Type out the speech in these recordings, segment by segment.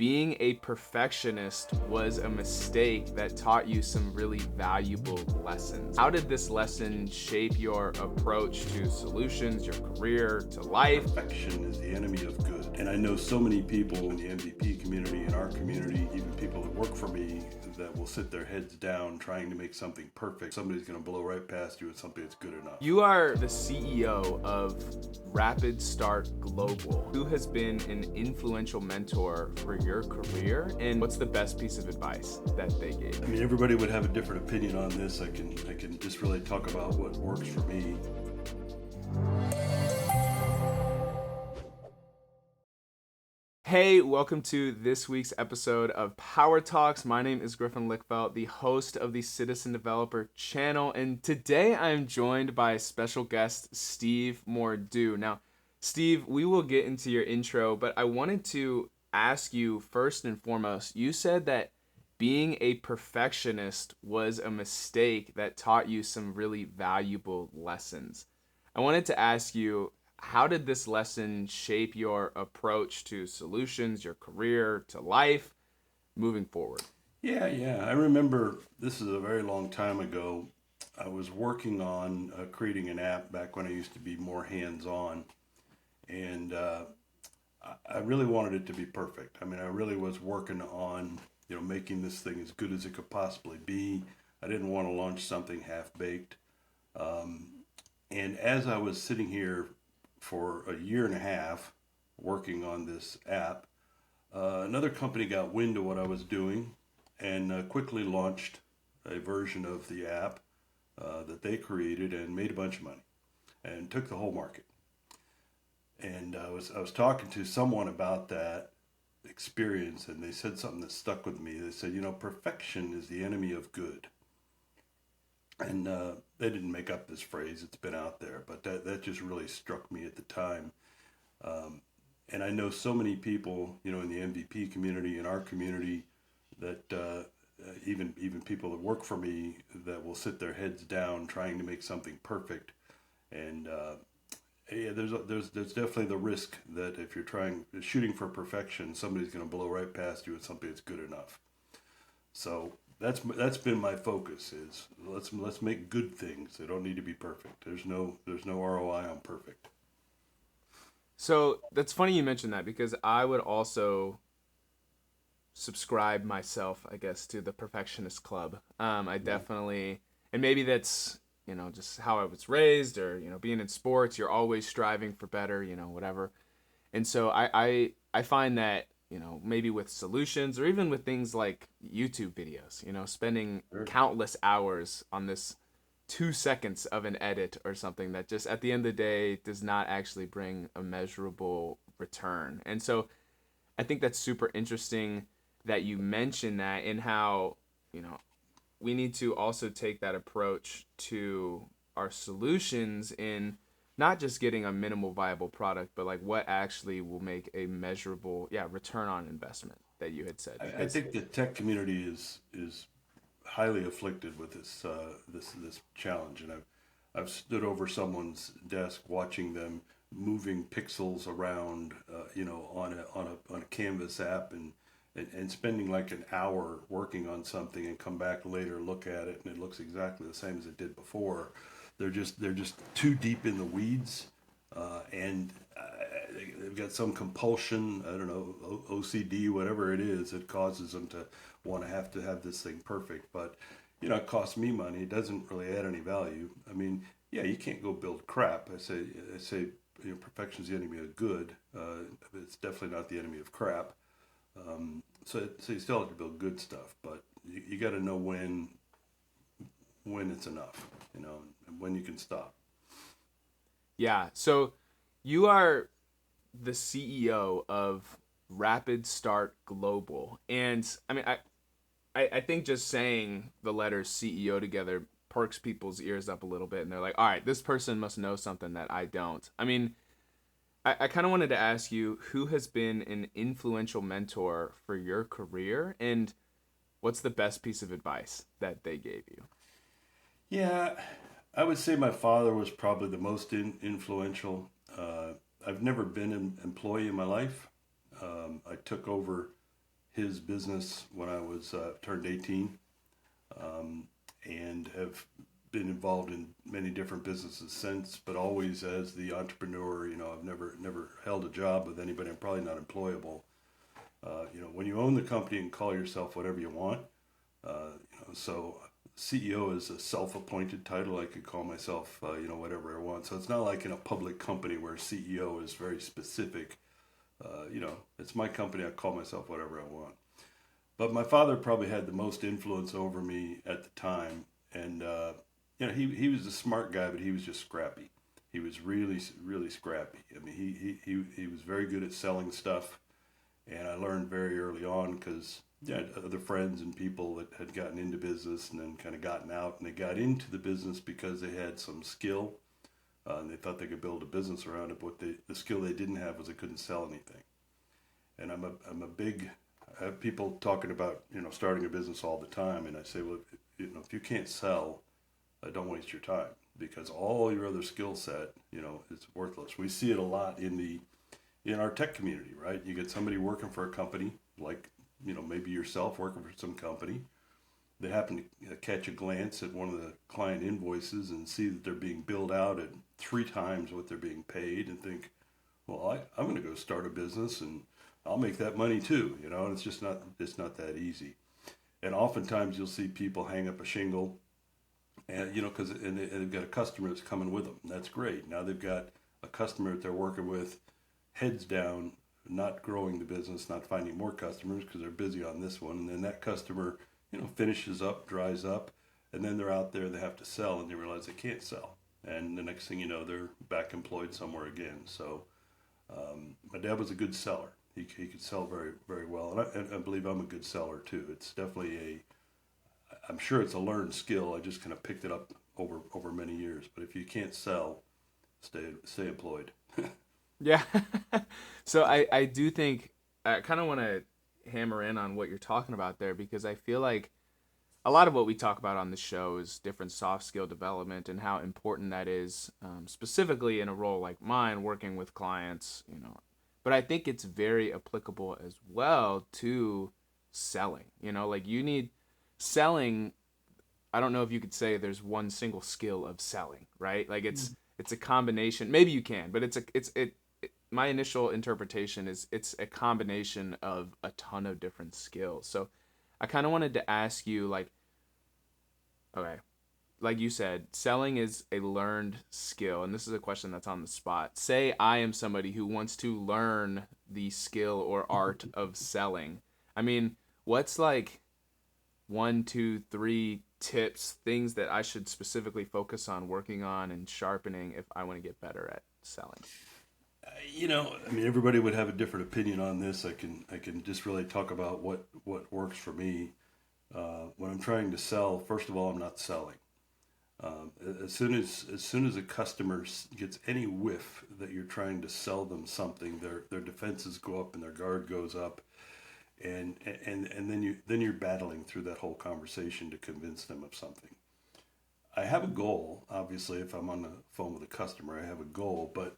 being a perfectionist was a mistake that taught you some really valuable lessons. How did this lesson shape your approach to solutions, your career, to life? Perfection is the enemy of good. And I know so many people in the MVP community, in our community, even people that work for me, that will sit their heads down trying to make something perfect. Somebody's going to blow right past you with something that's good enough. You are the CEO of RapidStart Global. Who has been an influential mentor for your career, and what's the best piece of advice that they gave you? I mean, everybody would have a different opinion on this. I can just really talk about what works for me. Hey, welcome to this week's episode of Power Talks. My name is Griffin, the host of the Citizen Developer channel, and today I'm joined by special guest Steve Mordue. Now, Steve, we will get into your intro, but I wanted to ask you first and foremost, you said that being a perfectionist was a mistake that taught you some really valuable lessons. I wanted to ask you, how did this lesson shape your approach to solutions, your career, to life moving forward? Yeah. I remember this is a very long time ago. I was working on creating an app back when I used to be more hands-on. And I really wanted it to be perfect. I mean, I really was working on, making this thing as good as it could possibly be. I didn't want to launch something half-baked. And as I was sitting here for a year and a half working on this app, another company got wind of what I was doing and quickly launched a version of the app that they created and made a bunch of money and took the whole market. And I was talking to someone about that experience, and they said something that stuck with me. They said, perfection is the enemy of good. And they didn't make up this phrase, it's been out there, but that just really struck me at the time. And I know so many people, in the MVP community, in our community, that even people that work for me, that will sit their heads down trying to make something perfect. And there's definitely the risk that if you're shooting for perfection, somebody's going to blow right past you with something that's good enough. So that's been my focus, is let's make good things. They don't need to be perfect. There's no ROI on perfect. So that's funny you mentioned that, because I would also subscribe myself, I guess, to the perfectionist club. I definitely, and maybe that's, just how I was raised, or, being in sports, you're always striving for better, whatever. And so I find that, maybe with solutions, or even with things like YouTube videos, spending Sure. countless hours on this 2 seconds of an edit or something that just at the end of the day does not actually bring a measurable return. And so I think that's super interesting that you mentioned that, and how, we need to also take that approach to our solutions in not just getting a minimal viable product, but like what actually will make a measurable, return on investment that you had said. I think the tech community is highly afflicted with this challenge, and I've stood over someone's desk watching them moving pixels around, on a Canvas app, and spending like an hour working on something, and come back later, look at it, and it looks exactly the same as it did before. They're just too deep in the weeds, and they've got some compulsion. I don't know, OCD, whatever it is, it causes them to want to have this thing perfect. But it costs me money. It doesn't really add any value. I mean, you can't go build crap. I say, perfection is the enemy of good. It's definitely not the enemy of crap. So you still have to build good stuff, but you got to know when it's enough, and when you can stop. Yeah. So you are the CEO of RapidStart Global. And I mean, I think just saying the letters CEO together perks people's ears up a little bit, and they're like, all right, this person must know something that I don't. I mean, I kind of wanted to ask you, who has been an influential mentor for your career, and what's the best piece of advice that they gave you? Yeah, I would say my father was probably the most influential. I've never been an employee in my life. I took over his business when I was turned 18, and have been involved in many different businesses since, but always as the entrepreneur. I've never held a job with anybody. I'm probably not employable. When you own the company and call yourself whatever you want, so CEO is a self-appointed title. I could call myself, whatever I want. So it's not like in a public company where CEO is very specific. It's my company. I call myself whatever I want. But my father probably had the most influence over me at the time, and he was a smart guy, but he was just scrappy. He was really really scrappy. I mean, he was very good at selling stuff, and I learned very early on because I had other friends and people that had gotten into business and then kind of gotten out, and they got into the business because they had some skill, and they thought they could build a business around it. But the skill they didn't have was they couldn't sell anything. And I'm a big I have people talking about starting a business all the time, and I say, well, if you can't sell, don't waste your time, because all your other skill set is worthless. We see it a lot in our tech community, right? You get somebody working for a company, like maybe yourself working for some company. They happen to catch a glance at one of the client invoices and see that they're being billed out at 3 times what they're being paid, and think, well, I'm going to go start a business and I'll make that money too. And it's not that easy. And oftentimes you'll see people hang up a shingle, and because they've got a customer that's coming with them. That's great. Now they've got a customer that they're working with, heads down, not growing the business, not finding more customers because they're busy on this one. And then that customer, finishes up, dries up, and then they're out there, they have to sell, and they realize they can't sell. And the next thing you know, they're back employed somewhere again. So my dad was a good seller. He could sell very, very well. And I believe I'm a good seller too. It's definitely I'm sure it's a learned skill. I just kind of picked it up over many years. But if you can't sell, stay employed. Yeah. So I do think I kind of want to hammer in on what you're talking about there, because I feel like a lot of what we talk about on the show is different soft skill development and how important that is, specifically in a role like mine, working with clients. But I think it's very applicable as well to selling. Like you need selling. I don't know if you could say there's one single skill of selling, right? Like it's a combination. Maybe you can, but my initial interpretation is it's a combination of a ton of different skills. So I kind of wanted to ask you, like, okay, like you said, selling is a learned skill, and this is a question that's on the spot. Say I am somebody who wants to learn the skill or art of selling. I mean, what's like 1, 2, 3 tips, things that I should specifically focus on working on and sharpening if I want to get better at selling? I mean, everybody would have a different opinion on this. I can just really talk about what works for me. When I'm trying to sell, first of all, I'm not selling. As soon as a customer gets any whiff that you're trying to sell them something, their defenses go up and their guard goes up, and then you're battling through that whole conversation to convince them of something. I have a goal, obviously. If I'm on the phone with a customer, I have a goal, but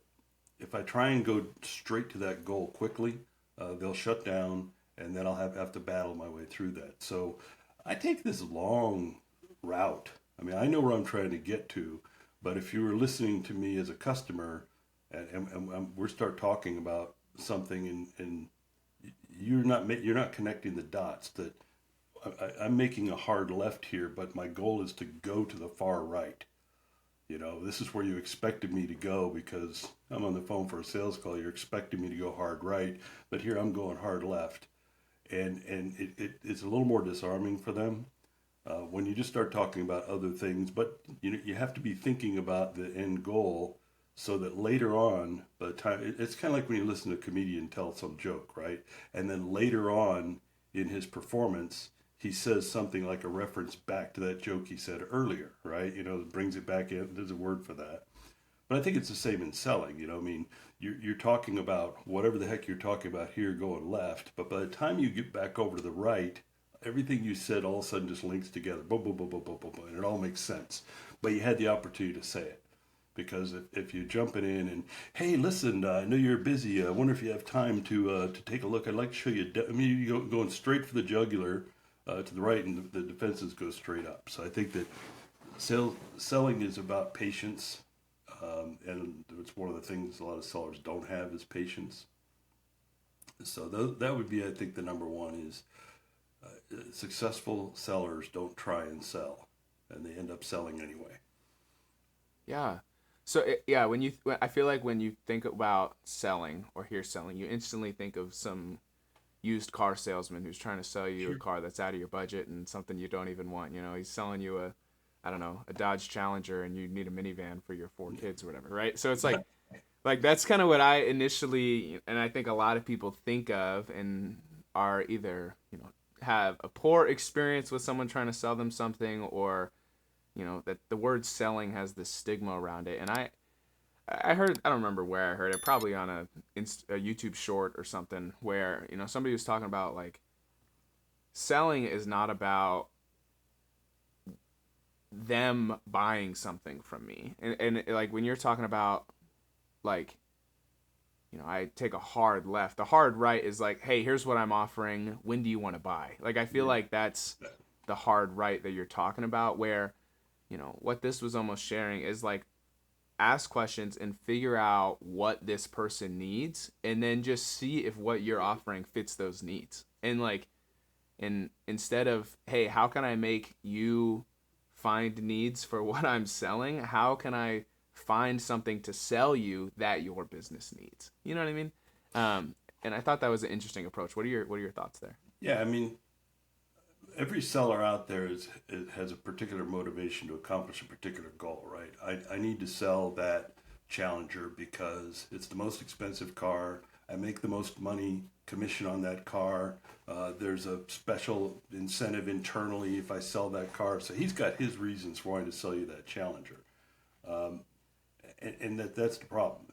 if I try and go straight to that goal quickly, they'll shut down, and then I'll have to battle my way through that. So I take this long route. I mean, I know where I'm trying to get to, but if you were listening to me as a customer, and we start talking about something, and you're not connecting the dots, that I'm making a hard left here, but my goal is to go to the far right. This is where you expected me to go because I'm on the phone for a sales call. You're expecting me to go hard right, but here I'm going hard left. And it's a little more disarming for them when you just start talking about other things. But you have to be thinking about the end goal, so that later on, by the time it's kind of like when you listen to a comedian tell some joke, right? And then later on in his performance, he says something like a reference back to that joke he said earlier, right? Brings it back in. There's a word for that. But I think it's the same in selling. I mean, you're talking about whatever the heck you're talking about here going left, but by the time you get back over to the right, everything you said all of a sudden just links together. Boom, boom, boom, boom, boom, boom, boom, and it all makes sense. But you had the opportunity to say it. Because if you're jumping in and, hey, listen, I know you're busy. I wonder if you have time to take a look. I'd like to show you. I mean, you going straight for the jugular to the right, and the defenses go straight up. So I think that selling is about patience, and it's one of the things a lot of sellers don't have is patience. So that would be, I think, the number one is successful sellers don't try and sell, and they end up selling anyway. Yeah. So yeah, I feel like when you think about selling or hear selling, you instantly think of some used car salesman who's trying to sell you a Sure. car that's out of your budget and something you don't even want. You know, he's selling you a, I don't know, a Dodge Challenger, and you need a minivan for your four kids or whatever, right? So it's like that's kind of what I initially, and I think a lot of people think of and are either, have a poor experience with someone trying to sell them something, or that the word selling has this stigma around it. And I heard, I don't remember where I heard it, probably on a YouTube short or something, where somebody was talking about like selling is not about them buying something from me. And like when you're talking about like, I take a hard left, the hard right is like, hey, here's what I'm offering, when do you want to buy? Like I feel Yeah. like that's the hard right that you're talking about, where what this was almost sharing is like, ask questions and figure out what this person needs, and then just see if what you're offering fits those needs. And like, and instead of, hey, how can I make you find needs for what I'm selling, how can I find something to sell you that your business needs? You know what I mean? And I thought that was an interesting approach. What are your thoughts there? Yeah, I mean, every seller out there has a particular motivation to accomplish a particular goal, right? I need to sell that Challenger because it's the most expensive car. I make the most money commission on that car. There's a special incentive internally if I sell that car. So he's got his reasons for wanting to sell you that Challenger. And that's the problem.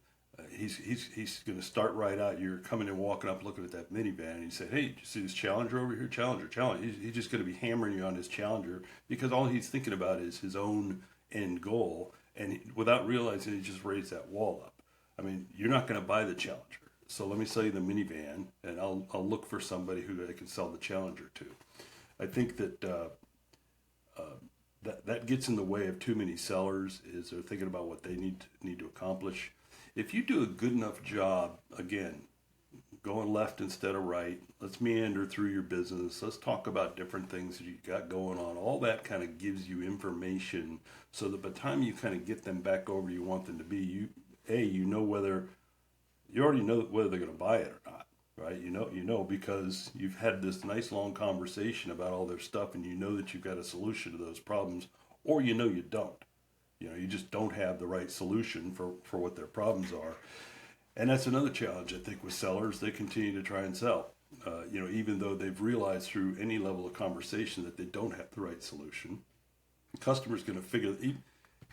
He's going to start right out. You're coming and walking up, looking at that minivan, and he said, "Hey, did you see this Challenger over here? Challenger, Challenger." He's just going to be hammering you on his Challenger because all he's thinking about is his own end goal, and without realizing, he just raised that wall up. I mean, you're not going to buy the Challenger, so let me sell you the minivan, and I'll look for somebody who I can sell the Challenger to. I think that that gets in the way of too many sellers is they're thinking about what they need to accomplish. If you do a good enough job, again, going left instead of right, let's meander through your business. Let's talk about different things that you got going on. All that kind of gives you information so that by the time you kind of get them back over you want them to be, you know whether you already know whether they're going to buy it or not, right? You know because you've had this nice long conversation about all their stuff, and you know that you've got a solution to those problems, or you don't. You just don't have the right solution for what their problems are, and that's another challenge I think with sellers. They continue to try and sell, even though they've realized through any level of conversation that they don't have the right solution. The customer's going to figure,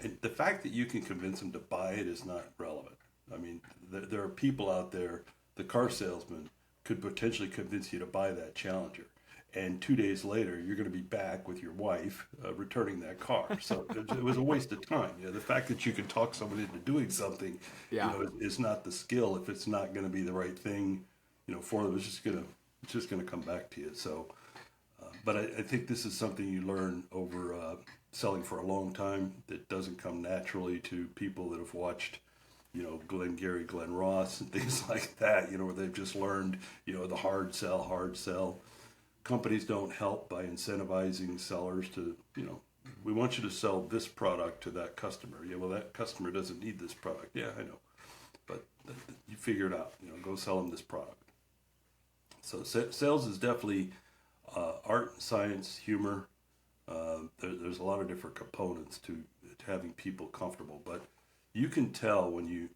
and the fact that you can convince them to buy it is not relevant. I mean, there are people out there, the car salesman could potentially convince you to buy that Challenger. And 2 days later, you're going to be back with your wife returning that car. So it was a waste of time. The fact that you can talk someone into doing something, Yeah. is not the skill. If it's not going to be the right thing, for them, it's just gonna come back to you. So, but I think this is something you learn over selling for a long time that doesn't come naturally to people that have watched, Glenn Gary, Glenn Ross, and things like that, where they've just learned, the hard sell, hard sell. Companies don't help by incentivizing sellers to, we want you to sell this product to that customer. Yeah, well, that customer doesn't need this product. Yeah, I know. But you figure it out, go sell them this product. So sales is definitely art, science, humor. There's a lot of different components to having people comfortable, but you can tell when you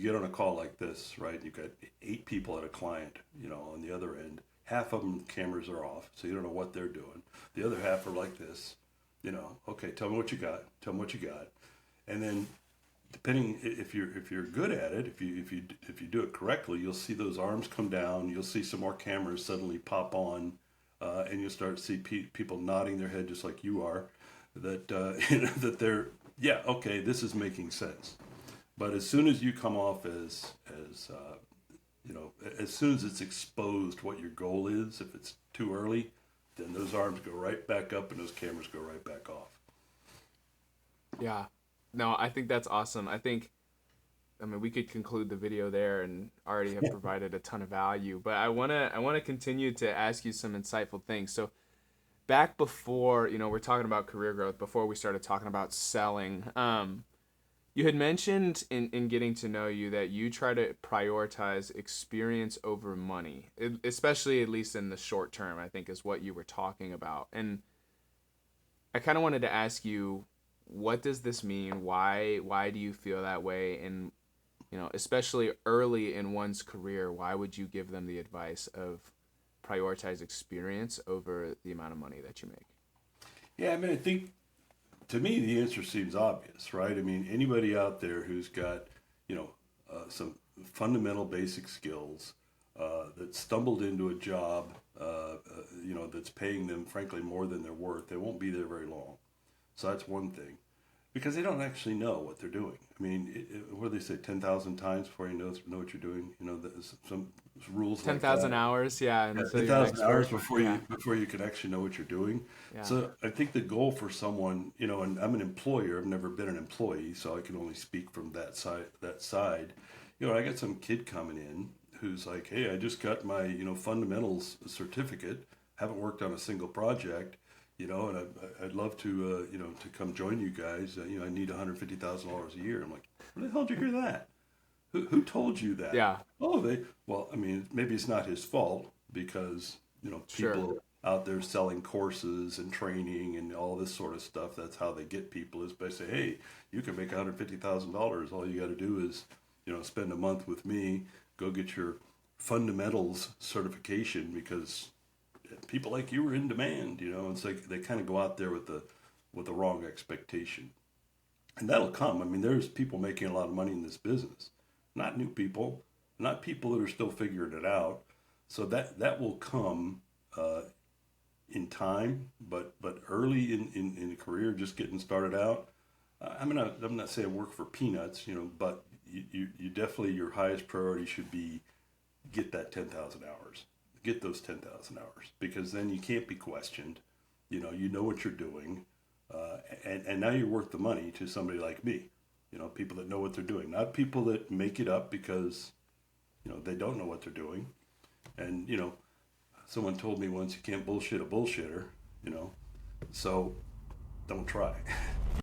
get on a call like this, right? You've got 8 people at a client, on the other end. Half of them cameras are off, so you don't know what they're doing. The other half are like this, okay, tell me what you got, tell me what you got, and then depending if you're good at it, if you do it correctly, you'll see those arms come down. You'll see some more cameras suddenly pop on, and you'll start to see people nodding their head just like you are. That that they're, yeah, okay, this is making sense. But as soon as you come off as soon as it's exposed what your goal is, if it's too early, then those arms go right back up and those cameras go right back off. Yeah. No, I think that's awesome. I mean, we could conclude the video there and already have provided a ton of value, but I want to continue to ask you some insightful things. So, back before, we're talking about career growth, before we started talking about selling, you had mentioned in getting to know you that you try to prioritize experience over money, especially at least in the short term, I think is what you were talking about. And I kind of wanted to ask you, what does this mean? Why do you feel that way? And especially early in one's career, why would you give them the advice of prioritize experience over the amount of money that you make? Yeah, I mean, I think to me the answer seems obvious, right? I mean, anybody out there who's got, some fundamental basic skills that stumbled into a job, that's paying them, frankly, more than they're worth, they won't be there very long. So that's one thing, because they don't actually know what they're doing. I mean, what do they say, 10,000 times before you know what you're doing? There's some rules like that. 10,000 hours, yeah, Yeah, until you're an 10,000 hours expert. before Yeah, you can actually know what you're doing. yeah, So I think the goal for someone, and I'm an employer, I've never been an employee, so I can only speak from that side. I got some kid coming in who's like, hey, I just got my, fundamentals certificate, haven't worked on a single project, and I'd love to, to come join you guys. I need $150,000 a year. I'm like, where the hell did you hear that? Who told you that? yeah, Oh, well, I mean, maybe it's not his fault because, sure. people out there selling courses and training and all this sort of stuff. That's how they get people, is by saying, hey, you can make $150,000. All you got to do is, spend a month with me, go get your fundamentals certification because people like you are in demand, It's like they kind of go out there with the wrong expectation. And that'll come. I mean, there's people making a lot of money in this business, not new people, not people that are still figuring it out. So that will come in time, but early in a career, just getting started out. I'm not saying work for peanuts, but you definitely, your highest priority should be get that 10,000 hours, get those 10,000 hours, because then you can't be questioned. You know what you're doing. And now you're worth the money to somebody like me, people that know what they're doing, not people that make it up because, they don't know what they're doing. And, someone told me once, you can't bullshit a bullshitter, so don't try.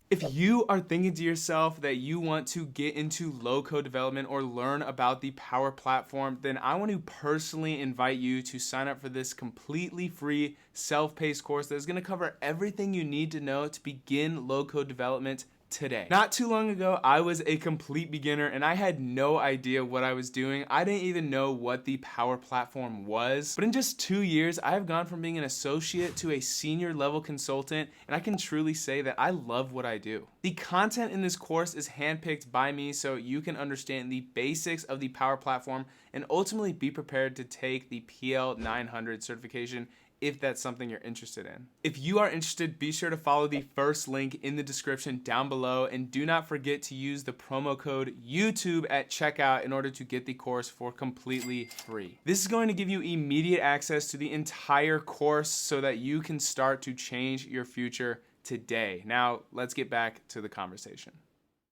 If you are thinking to yourself that you want to get into low code development or learn about the Power Platform, then I want to personally invite you to sign up for this completely free self-paced course that is going to cover everything you need to know to begin low code development today. Not too long ago, I was a complete beginner and I had no idea what I was doing. I didn't even know what the Power Platform was. But in just 2 years, I have gone from being an associate to a senior level consultant, and I can truly say that I love what I do. The content in this course is handpicked by me so you can understand the basics of the Power Platform and ultimately be prepared to take the PL 900 certification if that's something you're interested in. If you are interested, be sure to follow the first link in the description down below, and do not forget to use the promo code YouTube at checkout in order to get the course for completely free. This is going to give you immediate access to the entire course so that you can start to change your future today. Now, let's get back to the conversation.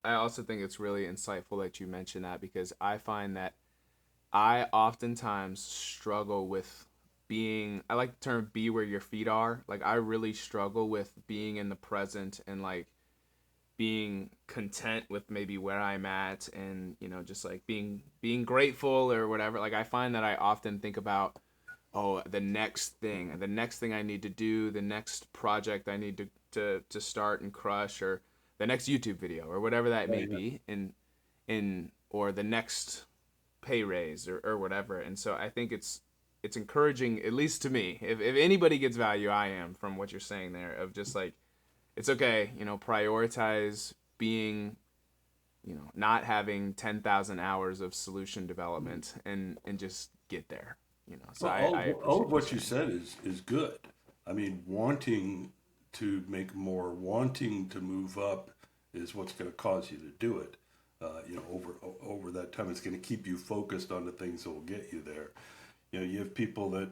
I also think it's really insightful that you mentioned that, because I find that I oftentimes struggle with I like the term be where your feet are. Like, I really struggle with being in the present and like being content with maybe where I'm at, and just like being grateful or whatever. Like, I find that I often think about, oh, the next thing I need to do, the next project I need to start and crush, or the next YouTube video or whatever that may be, and or the next pay raise or whatever. And so I think it's encouraging, at least to me. If anybody gets value, I am, from what you're saying there, of just like, it's okay, prioritize being, not having 10,000 hours of solution development, and just get there, So Well, I all appreciate of you what you saying said is good. I mean, wanting to make more, wanting to move up is what's going to cause you to do it. over that time. It's going to keep you focused on the things that will get you there. You have people that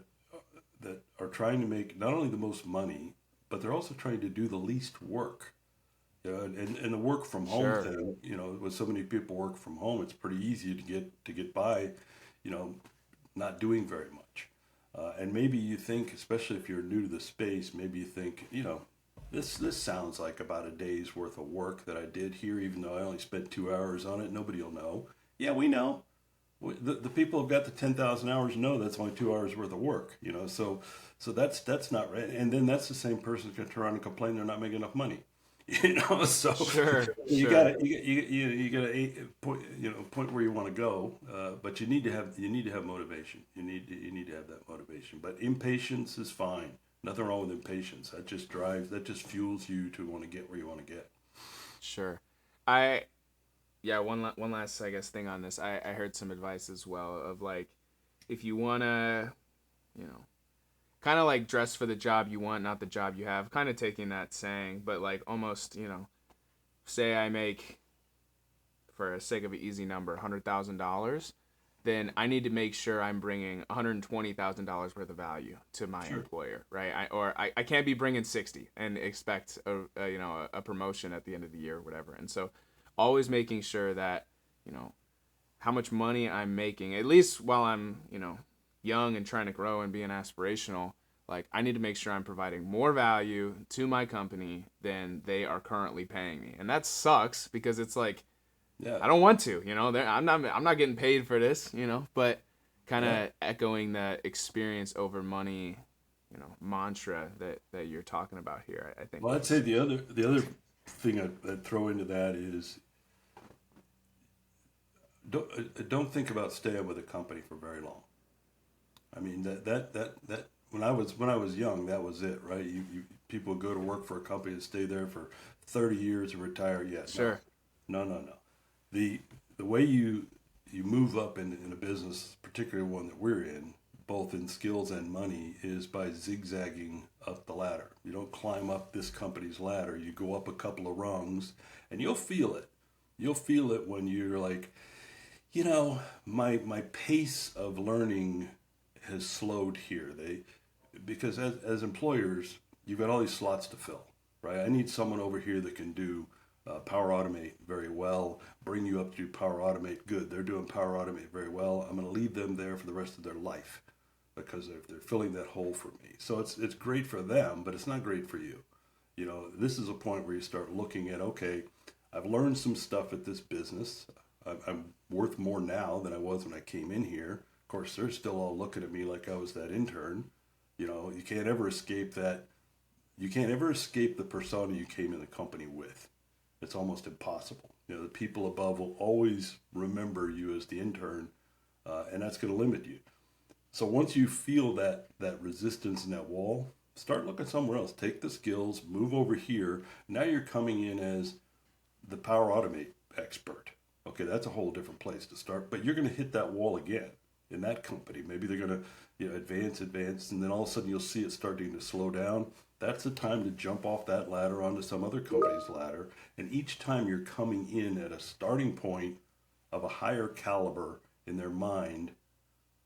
are trying to make not only the most money, but they're also trying to do the least work. And the work from home Sure. thing, with so many people work from home, it's pretty easy to get by, you know, not doing very much. And maybe you think, especially if you're new to the space, maybe you think, this sounds like about a day's worth of work that I did here, even though I only spent 2 hours on it. Nobody will know. Yeah, we know. The people who've got the 10,000 hours know that's only 2 hours worth of work. So that's not right. And then that's the same person who's going to turn around and complain they're not making enough money. So Sure. you Sure. got you got a point, point where you want to go, but you need to have motivation. You need to have that motivation. But impatience is fine. Nothing wrong with impatience. That just fuels you to want to get where you want to get. Sure. I yeah, one last I guess thing on this. I heard some advice as well of like if you wanna, you know, kind of like dress for the job you want, not the job you have. Kind of taking that saying, but like almost, say I make, for the sake of an easy number, $100,000, then I need to make sure I'm bringing $120,000 worth of value to my Sure. employer, right? I can't be bringing 60 and expect a promotion at the end of the year or whatever. And so, always making sure that you know how much money I'm making, at least while I'm young and trying to grow and being aspirational. Like I need to make sure I'm providing more value to my company than they are currently paying me, and that sucks because it's like Yeah. I don't want to, I'm not getting paid for this, but kind Yeah. of echoing the experience over money, mantra that you're talking about here. I think Well, I'd say that's the other thing I'd throw into that is don't think about staying with a company for very long. I mean that when I was young, that was it, right? People go to work for a company and stay there for 30 years and retire. Yeah, no, sure. no. The the way you move up in a business, particularly one that we're in, both in skills and money, is by zigzagging up the ladder. You don't climb up this company's ladder. You go up a couple of rungs, and you'll feel it. You'll feel it when you're like, my pace of learning has slowed here. Because as employers, you've got all these slots to fill, right? I need someone over here that can do Power Automate very well, bring you up to do Power Automate good. They're doing Power Automate very well. I'm going to leave them there for the rest of their life because they're filling that hole for me. So it's great for them, but it's not great for you. This is a point where you start looking at, okay, I've learned some stuff at this business. I'm worth more now than I was when I came in here. Of course, they're still all looking at me like I was that intern. You can't ever escape that. You can't ever escape the persona you came in the company with. It's almost impossible. The people above will always remember you as the intern, and that's going to limit you. So once you feel that resistance and that wall, start looking somewhere else. Take the skills, move over here. Now you're coming in as the Power Automate expert. Okay, that's a whole different place to start, but you're going to hit that wall again in that company. Maybe they're going to advance, and then all of a sudden you'll see it starting to slow down. That's the time to jump off that ladder onto some other company's ladder. And each time you're coming in at a starting point of a higher caliber in their mind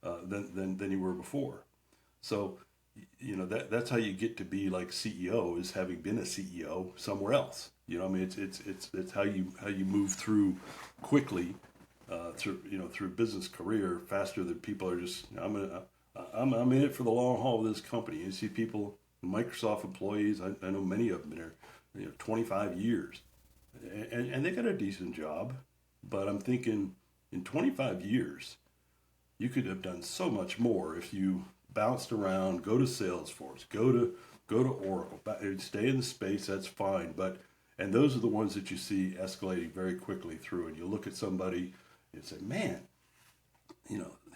than you were before. So, that's how you get to be like CEO, is having been a CEO somewhere else. I mean, it's how you move through quickly through business career faster than people are just. I'm in it for the long haul with this company. You see people, Microsoft employees. I know many of them in there, 25 years, and they got a decent job, but I'm thinking in 25 years you could have done so much more if you bounced around, go to Salesforce, go to Oracle, stay in the space. That's fine, but and those are the ones that you see escalating very quickly through. And you look at somebody and say, man,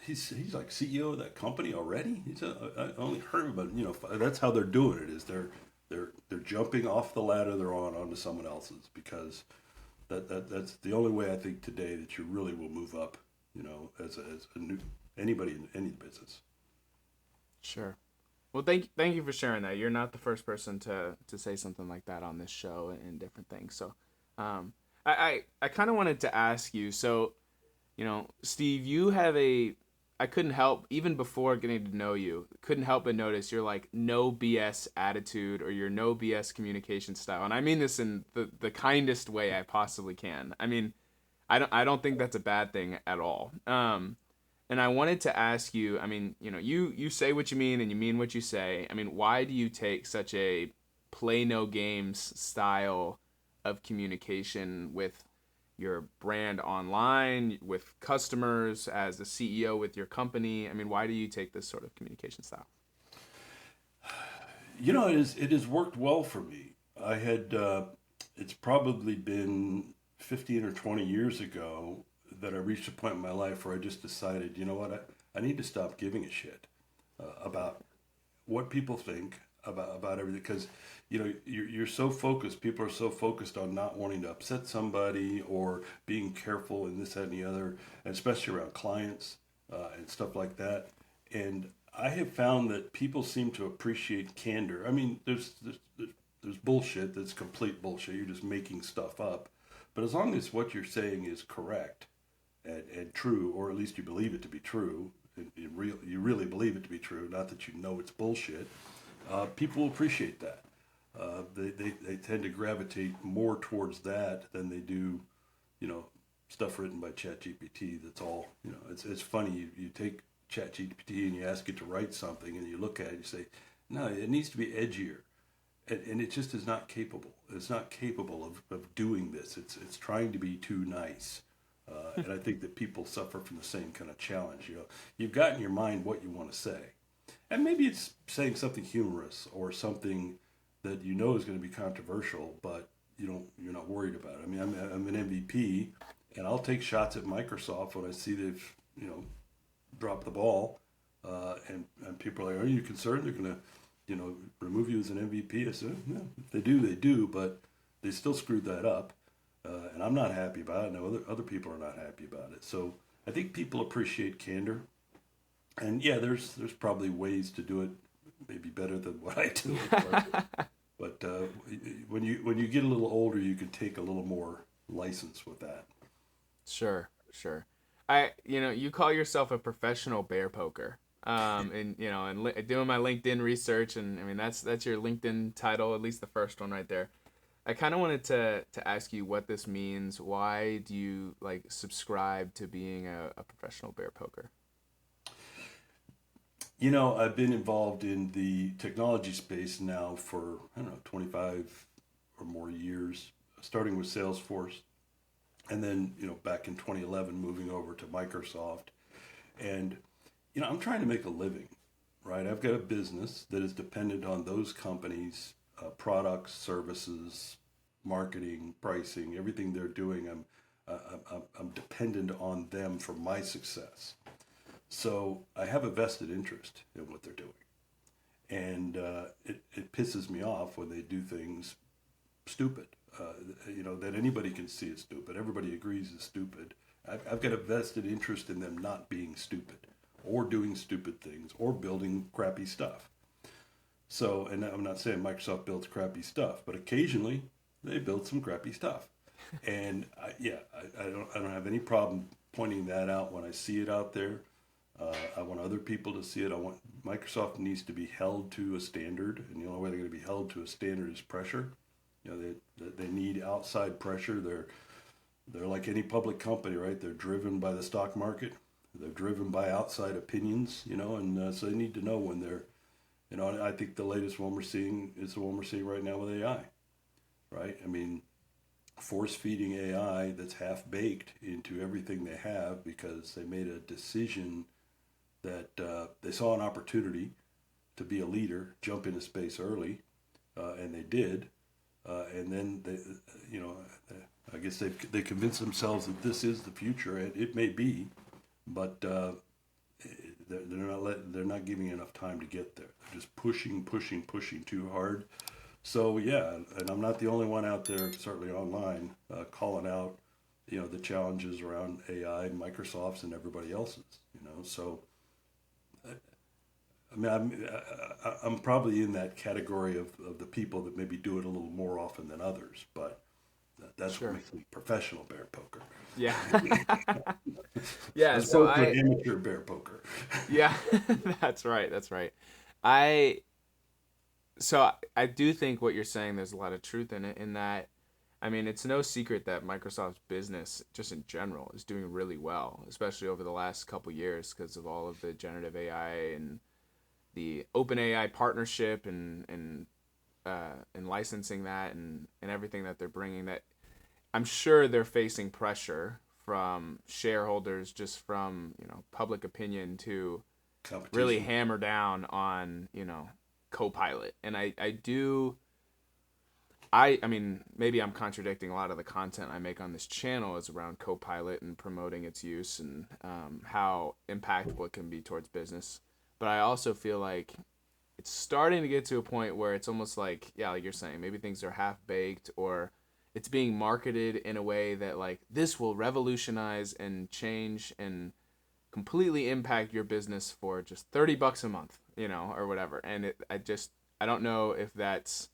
he's like CEO of that company already. I only heard about it. That's how they're doing it. Is they're jumping off the ladder they're on onto someone else's, because that's the only way I think today that you really will move up. As a new anybody in any business. Sure. Well, thank you for sharing that. You're not the first person to say something like that on this show and different things. So, I kind of wanted to ask you. So, Steve, I couldn't help, even before getting to know you, couldn't help but notice your like no BS attitude or your no BS communication style. And I mean this in the kindest way I possibly can. I mean, I don't think that's a bad thing at all. And I wanted to ask you, I mean, you say what you mean and you mean what you say. I mean, why do you take such a play no games style of communication with your brand online, with customers, as a CEO with your company? I mean, why do you take this sort of communication style? It has worked well for me. I had it's probably been 15 or 20 years ago that I reached a point in my life where I just decided, you know what, I need to stop giving a shit about what people think about everything, because you're so focused, people are so focused on not wanting to upset somebody or being careful and this, that, and the other, and especially around clients and stuff like that. And I have found that people seem to appreciate candor. I mean, there's bullshit that's complete bullshit, you're just making stuff up, but as long as what you're saying is correct and true, or at least you believe it to be true, and you really believe it to be true, not that you know it's bullshit, people appreciate that. They tend to gravitate more towards that than they do, you know, stuff written by ChatGPT. That's all. It's funny. You take ChatGPT and you ask it to write something, and you look at it, and you say, no, it needs to be edgier, and it just is not capable. It's not capable of doing this. It's trying to be too nice. And I think that people suffer from the same kind of challenge. You've got in your mind what you want to say, and maybe it's saying something humorous or something that you know is going to be controversial, but you're not worried about it. I mean, I'm an MVP, and I'll take shots at Microsoft when I see they've dropped the ball, and people are like, "Are you concerned they're going to remove you as an MVP?" I said, "No, if they do, they do, but they still screwed that up, and I'm not happy about it. No, other people are not happy about it. So I think people appreciate candor, and yeah, there's probably ways to do it maybe better than what I do it, but when you get a little older, you can take a little more license with that. Sure, sure. You call yourself a professional bear poker. And doing my LinkedIn research, and I mean that's your LinkedIn title, at least the first one right there. I kind of wanted to ask you what this means. Why do you like subscribe to being a professional bear poker? I've been involved in the technology space now for, I don't know, 25 or more years, starting with Salesforce, and then, back in 2011, moving over to Microsoft. And, I'm trying to make a living, right? I've got a business that is dependent on those companies' products, services, marketing, pricing, everything they're doing. I'm dependent on them for my success. So I have a vested interest in what they're doing. And it pisses me off when they do things stupid, that anybody can see is stupid. Everybody agrees is stupid. I've got a vested interest in them not being stupid or doing stupid things or building crappy stuff. So, and I'm not saying Microsoft builds crappy stuff, but occasionally they build some crappy stuff. And I don't have any problem pointing that out when I see it out there. I want other people to see it. I want Microsoft needs to be held to a standard, and the only way they're going to be held to a standard is pressure. They need outside pressure. They're like any public company, right? They're driven by the stock market. They're driven by outside opinions, and so they need to know when they're, and I think the latest one we're seeing is the one we're seeing right now with AI, right? I mean, force feeding AI that's half baked into everything they have because they made a decision that they saw an opportunity to be a leader, jump into space early, and they did. And then I guess they convinced themselves that this is the future, and it may be, but they're not giving enough time to get there. They're just pushing too hard. So yeah, and I'm not the only one out there, certainly online, calling out, the challenges around AI, Microsoft's, and everybody else's. So I mean, I'm probably in that category of the people that maybe do it a little more often than others, but That's what Sure. makes me professional bear poker, Yeah. Yeah. as So opposed to I, amateur bear poker. yeah, that's right. That's right. I, I do think what you're saying, there's a lot of truth in it, in that, I mean, it's no secret that Microsoft's business, just in general, is doing really well, especially over the last couple years because of all of the generative AI and the open AI partnership and licensing that and everything that they're bringing. That I'm sure they're facing pressure from shareholders, just from public opinion, to really Competition. hammer down on Copilot. And I do. I mean, maybe I'm contradicting a lot of the content I make on this channel is around Copilot and promoting its use and how impactful it can be towards business. But I also feel like it's starting to get to a point where it's almost like, yeah, like you're saying, maybe things are half baked, or it's being marketed in a way that like this will revolutionize and change and completely impact your business for just $30 a month, or whatever. And I don't know if that's,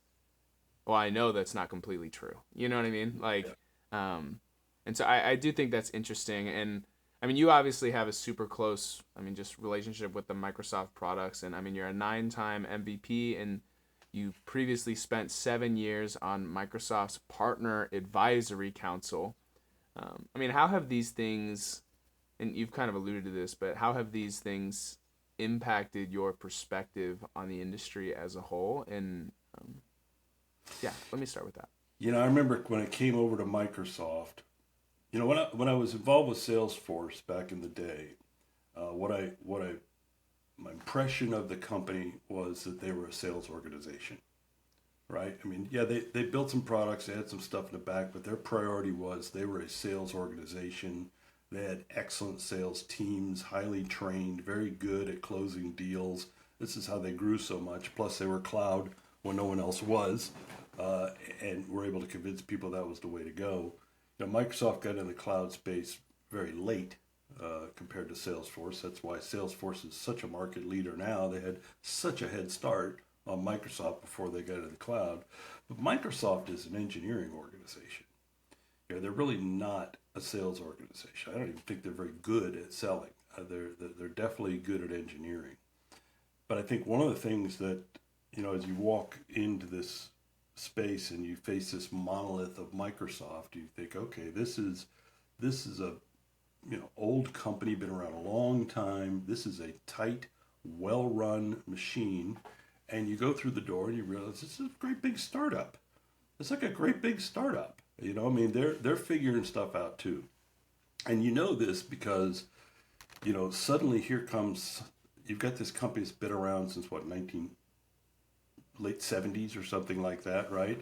well, I know that's not completely true. You know what I mean? Yeah. Like, and so I do think that's interesting. And I mean, you obviously have a super close, I mean, just relationship with the Microsoft products. And I mean, you're a 9-time MVP, and you previously spent 7 years on Microsoft's Partner Advisory Council. I mean, how have these things, and you've kind of alluded to this, but how have these things impacted your perspective on the industry as a whole? And yeah, let me start with that. I remember when I came over to Microsoft. When I was involved with Salesforce back in the day, my impression of the company was that they were a sales organization, right? I mean, yeah, they built some products, they had some stuff in the back, but their priority was they were a sales organization. They had excellent sales teams, highly trained, very good at closing deals. This is how they grew so much. Plus, they were cloud when no one else was, uh, and were able to convince people that was the way to go. Microsoft got in the cloud space very late compared to Salesforce. That's why Salesforce is such a market leader now. They had such a head start on Microsoft before they got into the cloud. But Microsoft is an engineering organization. They're really not a sales organization. I don't even think they're very good at selling. They're definitely good at engineering. But I think one of the things that, as you walk into this space and you face this monolith of Microsoft, you think, okay, this is a old company, been around a long time. This is a tight, well-run machine, and you go through the door and you realize this is a great big startup. It's like a great big startup. I mean, they're figuring stuff out too, and this because suddenly here comes, you've got this company that's been around since what, 19 late 70s or something like that, right?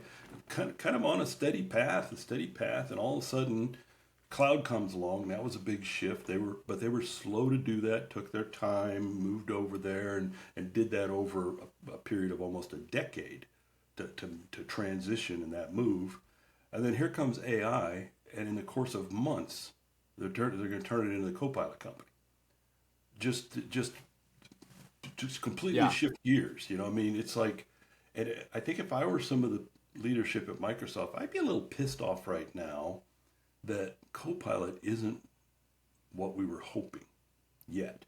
Kind of on a steady path, and all of a sudden cloud comes along. That was a big shift. They were slow to do that, took their time, moved over there, and did that over a period of almost a decade to transition in that move. And then here comes AI, and in the course of months, they're going to turn it into the Copilot company. Just completely Yeah. shift gears. I mean, it's like, and I think if I were some of the leadership at Microsoft, I'd be a little pissed off right now that Copilot isn't what we were hoping yet.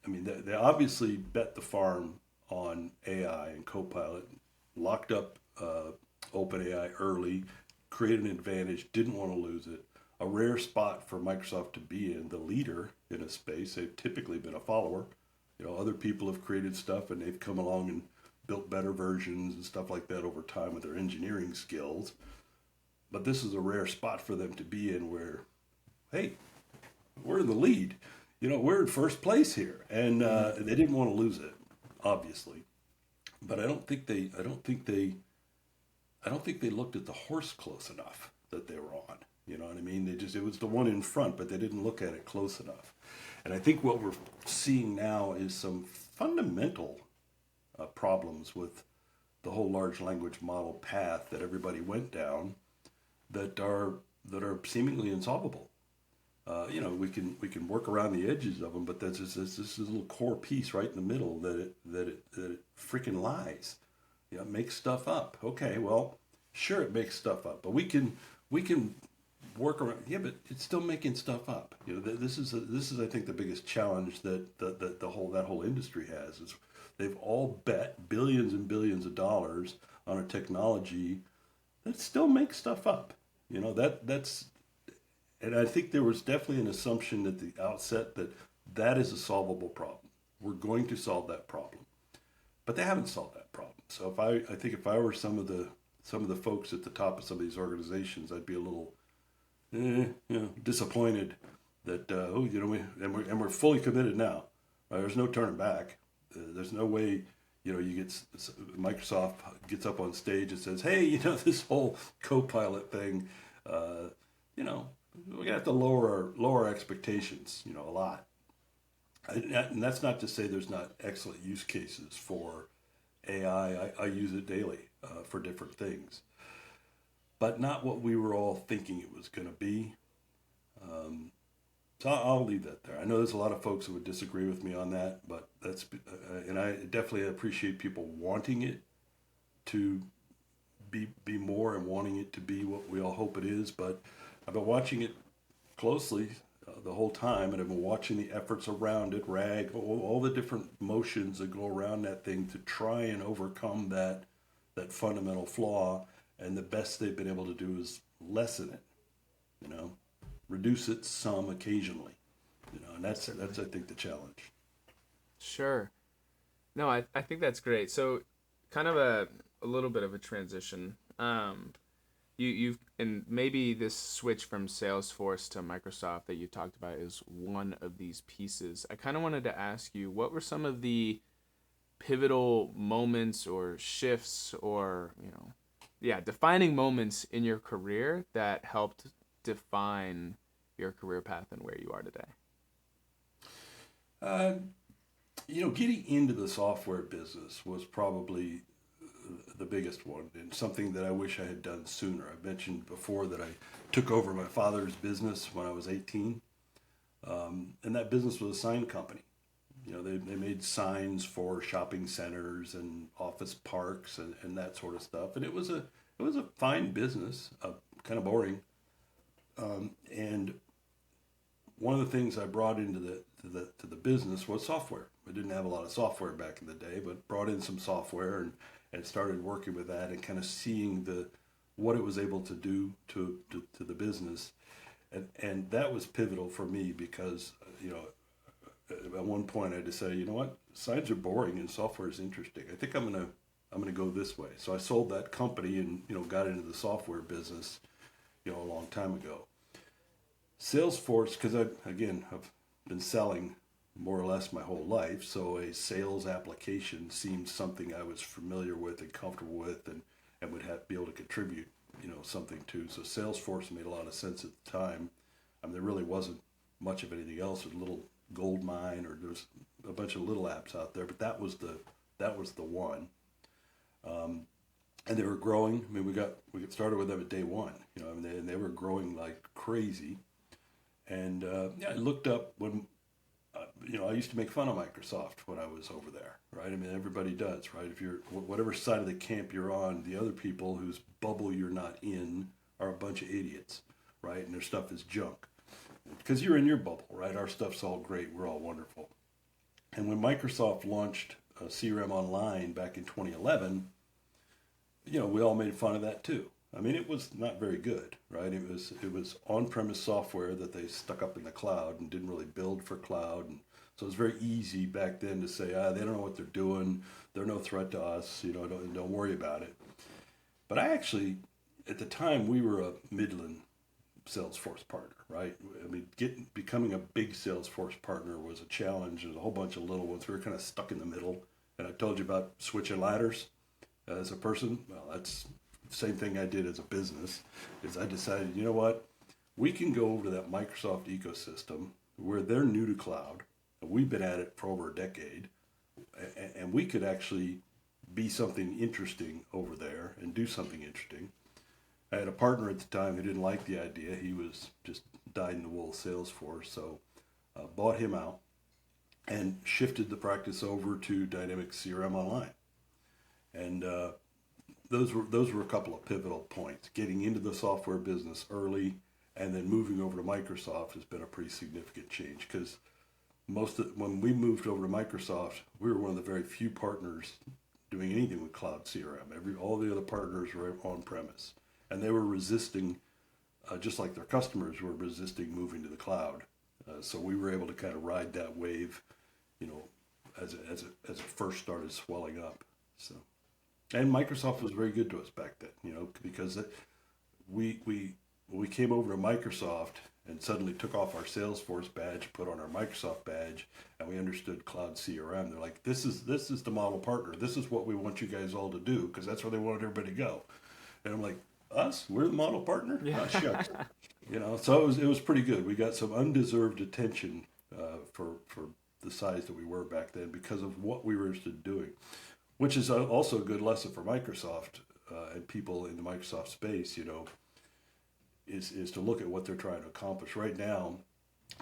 I mean, they obviously bet the farm on AI and Copilot, locked up OpenAI early, created an advantage, didn't want to lose it. A rare spot for Microsoft to be in, the leader in a space. They've typically been a follower. Other people have created stuff and they've come along and built better versions and stuff like that over time with their engineering skills. But this is a rare spot for them to be in where, hey, we're in the lead. We're in first place here, and Mm-hmm. they didn't want to lose it, obviously. But I don't think they looked at the horse close enough that they were on. You know what I mean? It was the one in front, but they didn't look at it close enough. And I think what we're seeing now is some fundamental problems with the whole large language model path that everybody went down that are seemingly insolvable. We can work around the edges of them, but there's this little core piece right in the middle that it freaking lies. Makes stuff up. Okay, well, Sure, it makes stuff up, but we can work around. Yeah, but it's still making stuff up. This is I think the biggest challenge that the whole industry has is they've all bet billions and billions of dollars on a technology that still makes stuff up. That's and I think there was definitely an assumption at the outset that that is a solvable problem. We're going to solve that problem, but they haven't solved that problem. So I think if I were some of the folks at the top of some of these organizations, I'd be a little disappointed that we're fully committed now. Right? There's no turning back. There's no way. Microsoft gets up on stage and says, "Hey, this whole Copilot thing, uh, we're gonna have to lower our expectations, a lot." And that's not to say there's not excellent use cases for AI. I use it daily for different things, but not what we were all thinking it was going to be. So I'll leave that there. I know there's a lot of folks who would disagree with me on that, but and I definitely appreciate people wanting it to be more and wanting it to be what we all hope it is. But I've been watching it closely the whole time, and I've been watching the efforts around it, all the different motions that go around that thing to try and overcome that fundamental flaw. And the best they've been able to do is lessen it, you know, reduce it some occasionally, and that's I think the challenge. Sure. No, I think that's great. So, kind of a little bit of a transition. You've and maybe this switch from Salesforce to Microsoft that you talked about is one of these pieces. I kind of wanted to ask you, what were some of the pivotal moments or shifts or, yeah, defining moments in your career that helped define your career path and where you are today? Uh, Getting into the software business was probably the biggest one, and something that I wish I had done sooner. I mentioned before that I took over my father's business when I was 18, and that business was a sign company. They made signs for shopping centers and office parks and that sort of stuff, and it was a fine business, kind of boring. And one of the things I brought into the business was software. I didn't have a lot of software back in the day, but brought in some software and started working with that and kind of seeing what it was able to do to the business. And that was pivotal for me because, at one point I decided, what, signs are boring and software is interesting. I think I'm gonna go this way. So I sold that company and got into the software business, a long time ago. Salesforce, because I've been selling more or less my whole life, so a sales application seemed something I was familiar with and comfortable with, and would be able to contribute, something to. So Salesforce made a lot of sense at the time. I mean, there really wasn't much of anything else. There was a little gold mine, or there's a bunch of little apps out there, but that was the one. And they were growing. I mean, we got started with them at day one, and they were growing like crazy. And I looked up when, I used to make fun of Microsoft when I was over there, right? I mean, everybody does, right? If you're, whatever side of the camp you're on, the other people whose bubble you're not in are a bunch of idiots, right? And their stuff is junk. Because you're in your bubble, right? Our stuff's all great. We're all wonderful. And when Microsoft launched CRM Online back in 2011, we all made fun of that too. I mean, it was not very good, right? It was on-premise software that they stuck up in the cloud and didn't really build for cloud, and so it was very easy back then to say, they don't know what they're doing. They're no threat to us. Don't worry about it. But I actually, at the time, we were a Midland Salesforce partner, right? I mean, becoming a big Salesforce partner was a challenge. There's a whole bunch of little ones. We were kind of stuck in the middle. And I told you about switching ladders as a person. Well, that's the same thing I did as a business. Is I decided, you know what, we can go over to that Microsoft ecosystem where they're new to cloud. We've been at it for over a decade, and we could actually be something interesting over there and do something interesting. I had a partner at the time who didn't like the idea. He was just dyed-in-the-wool Salesforce, so bought him out and shifted the practice over to Dynamics CRM Online. And those were a couple of pivotal points. Getting into the software business early, and then moving over to Microsoft has been a pretty significant change because when we moved over to Microsoft, we were one of the very few partners doing anything with cloud CRM. All the other partners were on premise, and they were resisting, just like their customers were resisting moving to the cloud. So we were able to kind of ride that wave, you know, as it first started swelling up. So, and Microsoft was very good to us back then, because we came over to Microsoft and suddenly took off our Salesforce badge, put on our Microsoft badge, and we understood cloud CRM. They're like, this is the model partner. This is what we want you guys all to do, because that's where they wanted everybody to go. And I'm like, us? We're the model partner? Yeah. Oh, shucks. So it was pretty good. We got some undeserved attention for the size that we were back then because of what we were interested in doing, which is also a good lesson for Microsoft and people in the Microsoft space, is to look at what they're trying to accomplish. Right now,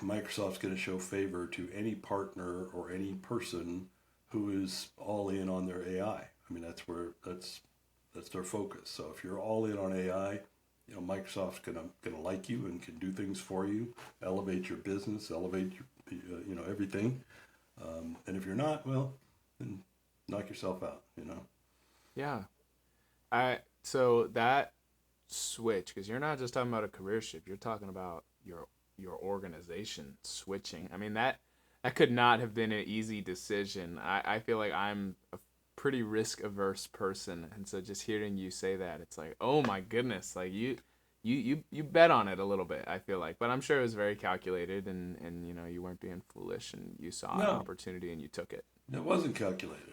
Microsoft's going to show favor to any partner or any person who is all in on their AI. I mean, that's their focus. So if you're all in on AI, Microsoft's gonna like you and can do things for you, elevate your business, elevate your, everything. And if you're not, well, then knock yourself out. Yeah. So that switch, because you're not just talking about a career shift, you're talking about your organization switching. I mean, that could not have been an easy decision. I feel like I'm a pretty risk averse person, and so just hearing you say that, it's like, oh my goodness, like you bet on it a little bit, I feel like, but I'm sure it was very calculated, and you weren't being foolish, and you saw an No, opportunity and you took it. it wasn't calculated.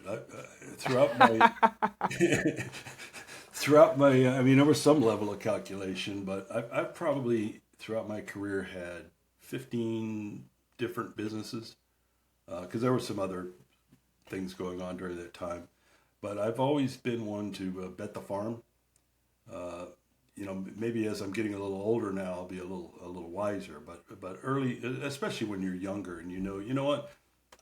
Throughout my throughout my, I mean, there was some level of calculation, but I've probably throughout my career had 15 different businesses because there were some other things going on during that time. But I've always been one to bet the farm. Maybe as I'm getting a little older now, I'll be a little wiser. But early, especially when you're younger, and you know what,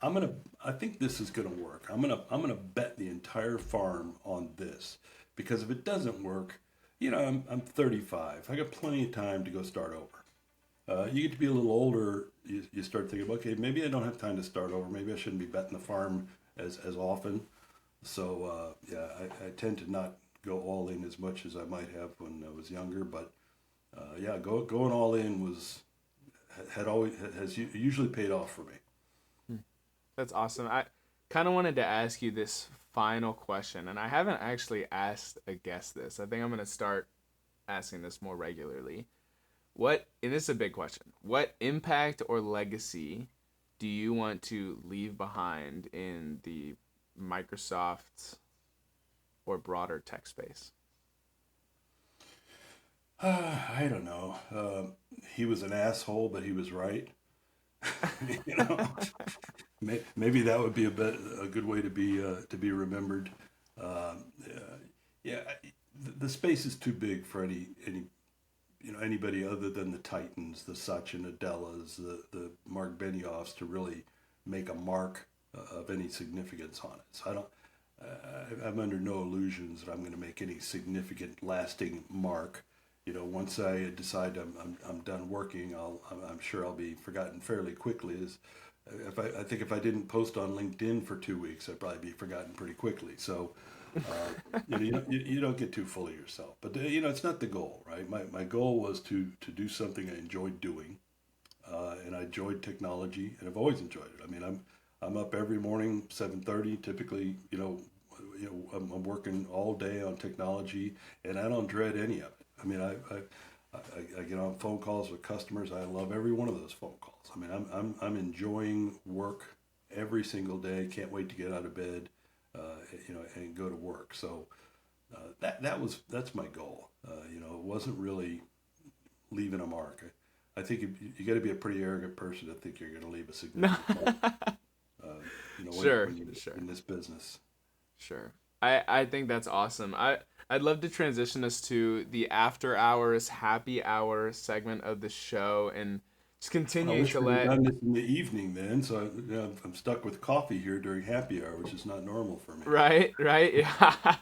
I think this is gonna work. I'm gonna bet the entire farm on this because if it doesn't work, I'm 35. I got plenty of time to go start over. You get to be a little older, you start thinking, okay, maybe I don't have time to start over. Maybe I shouldn't be betting the farm as often. So I tend to not go all in as much as I might have when I was younger. But going all in has usually paid off for me. That's awesome. I kind of wanted to ask you this final question, and I haven't actually asked a guest this. I think I'm going to start asking this more regularly. And this is a big question, what impact or legacy do you want to leave behind in the Microsoft or broader tech space? I don't know. He was an asshole, but he was right. you know, maybe that would be a good way to be remembered. Yeah, the space is too big for anybody other than the Titans, the Satya Nadellas, the Mark Benioffs to really make a mark of any significance on it. So I'm under no illusions that I'm going to make any significant, lasting mark. Once I decide I'm done working, I'm sure I'll be forgotten fairly quickly. I think if I didn't post on LinkedIn for 2 weeks, I'd probably be forgotten pretty quickly. So you don't get too full of yourself. But it's not the goal, right? My goal was to do something I enjoyed doing, and I enjoyed technology, and I've always enjoyed it. I mean, I'm up every morning 7:30. Typically, I'm working all day on technology, and I don't dread any of it. I mean, I get on phone calls with customers. I love every one of those phone calls. I mean, I'm enjoying work every single day. Can't wait to get out of bed, and go to work. So that's my goal. It wasn't really leaving a mark. I think you got to be a pretty arrogant person to think you're going to leave a No. significant mark. Sure, When you're sure. in this business. Sure. I think that's awesome. I'd love to transition us to the after hours happy hour segment of the show and just I continuing wish to we had let done this in the evening then. So I'm stuck with coffee here during happy hour, which is not normal for me. right, right. Yeah.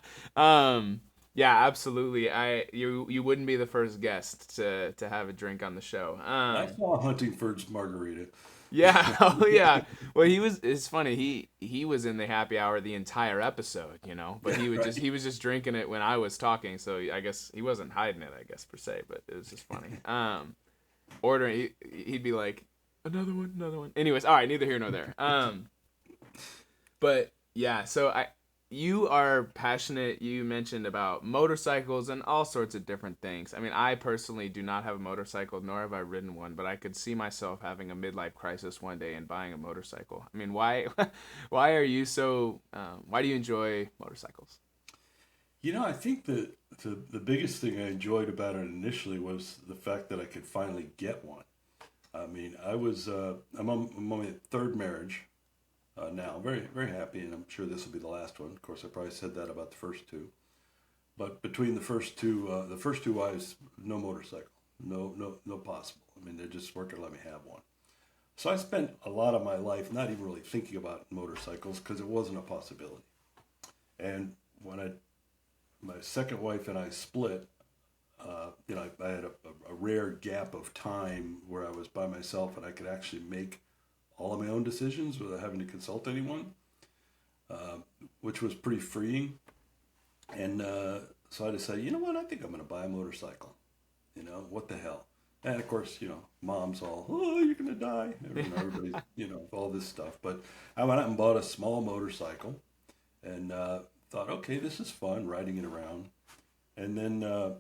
Yeah, absolutely. You wouldn't be the first guest to have a drink on the show. I saw Huntingford's margarita. Yeah, oh yeah. Well, it's funny. He was in the happy hour the entire episode, but Yeah, right. he was just drinking it when I was talking, so I guess he wasn't hiding it, I guess per se, but it was just funny. Ordering, he'd be like, another one, another one. Anyways, all right, neither here nor there. But yeah, so you are passionate. You mentioned about motorcycles and all sorts of different things. I mean, I personally do not have a motorcycle, nor have I ridden one, but I could see myself having a midlife crisis one day and buying a motorcycle. I mean, why, why are you so? Why do you enjoy motorcycles? I think that the biggest thing I enjoyed about it initially was the fact that I could finally get one. I mean, I'm on my third marriage now. Very, very happy, and I'm sure this will be the last one. Of course, I probably said that about the first two. But between the first two wives, no motorcycle, no possible. I mean, they just weren't gonna let me have one. So I spent a lot of my life not even really thinking about motorcycles because it wasn't a possibility. And when my second wife and I split, I had a rare gap of time where I was by myself and I could actually make all of my own decisions without having to consult anyone, which was pretty freeing. And so I decided, you know what, I think I'm going to buy a motorcycle. What the hell? And of course, mom's all, oh, you're going to die. Everybody's, all this stuff. But I went out and bought a small motorcycle and thought, okay, this is fun, riding it around. And then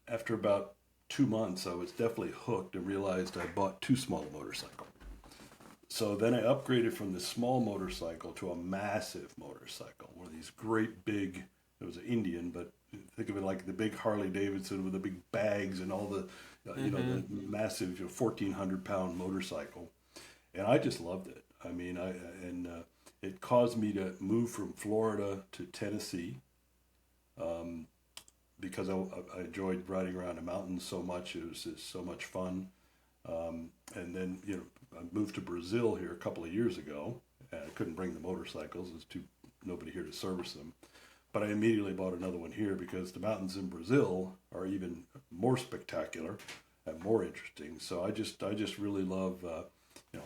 after about 2 months, I was definitely hooked and realized I bought too small a motorcycle. So then I upgraded from this small motorcycle to a massive motorcycle, one of these great big, it was an Indian, but think of it like the big Harley Davidson with the big bags and all the, the massive 1,400-pound motorcycle. And I just loved it. I mean, it caused me to move from Florida to Tennessee because I enjoyed riding around the mountains so much. It was just so much fun. And then, I moved to Brazil here a couple of years ago. And I couldn't bring the motorcycles. There's nobody here to service them. But I immediately bought another one here because the mountains in Brazil are even more spectacular and more interesting. So I just really love,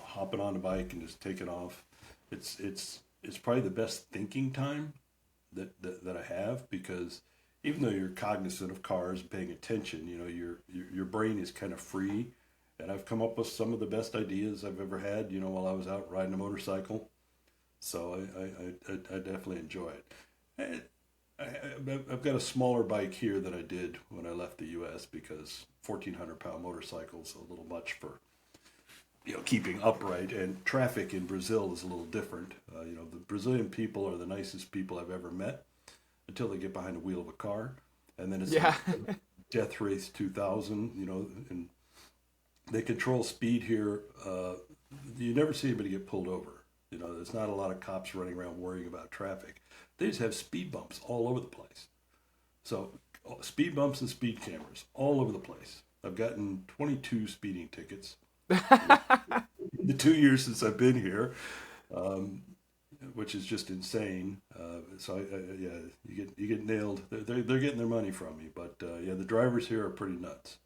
hopping on a bike and just taking off. It's probably the best thinking time that I have because even though you're cognizant of cars and paying attention, your brain is kind of free. And I've come up with some of the best ideas I've ever had, while I was out riding a motorcycle. So I definitely enjoy it. I've got a smaller bike here than I did when I left the U.S. because 1,400-pound motorcycle is a little much for, keeping upright. And traffic in Brazil is a little different. The Brazilian people are the nicest people I've ever met until they get behind the wheel of a car. And then it's like Death Race 2000, and they control speed here. You never see anybody get pulled over. There's not a lot of cops running around worrying about traffic. They just have speed bumps all over the place. So speed bumps and speed cameras all over the place. I've gotten 22 speeding tickets in the 2 years since I've been here, which is just insane. So you get nailed. They're getting their money from me. But the drivers here are pretty nuts.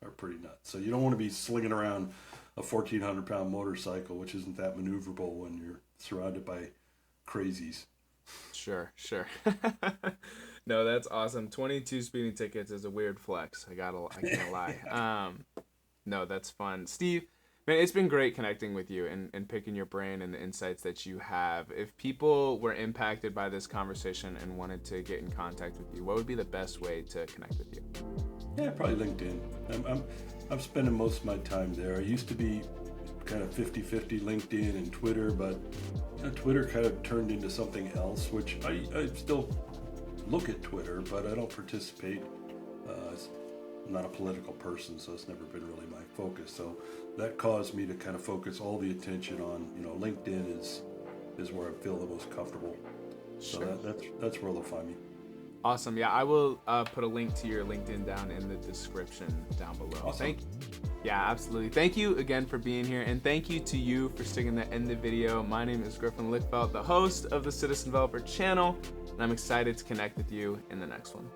So you don't want to be slinging around a 1,400-pound motorcycle, which isn't that maneuverable when you're surrounded by crazies. Sure. No, that's awesome. 22 speeding tickets is a weird flex. I can't lie. No, that's fun. Steve, man, it's been great connecting with you and picking your brain and the insights that you have. If people were impacted by this conversation and wanted to get in contact with you, what would be the best way to connect with you? Yeah, probably LinkedIn. I'm spending most of my time there. I used to be kind of 50-50 LinkedIn and Twitter, but Twitter kind of turned into something else, which I still look at Twitter, but I don't participate. I'm not a political person, so it's never been really my focus. So that caused me to kind of focus all the attention on, LinkedIn is where I feel the most comfortable. So Sure. that's where they'll find me. Awesome. Yeah, I will put a link to your LinkedIn down in the description down below. Awesome. Yeah, absolutely. Thank you again for being here, and thank you to you for sticking to the end of the video. My name is Griffin Lickfelt, the host of the Citizen Developer channel, and and I'm excited to connect with you in the next one.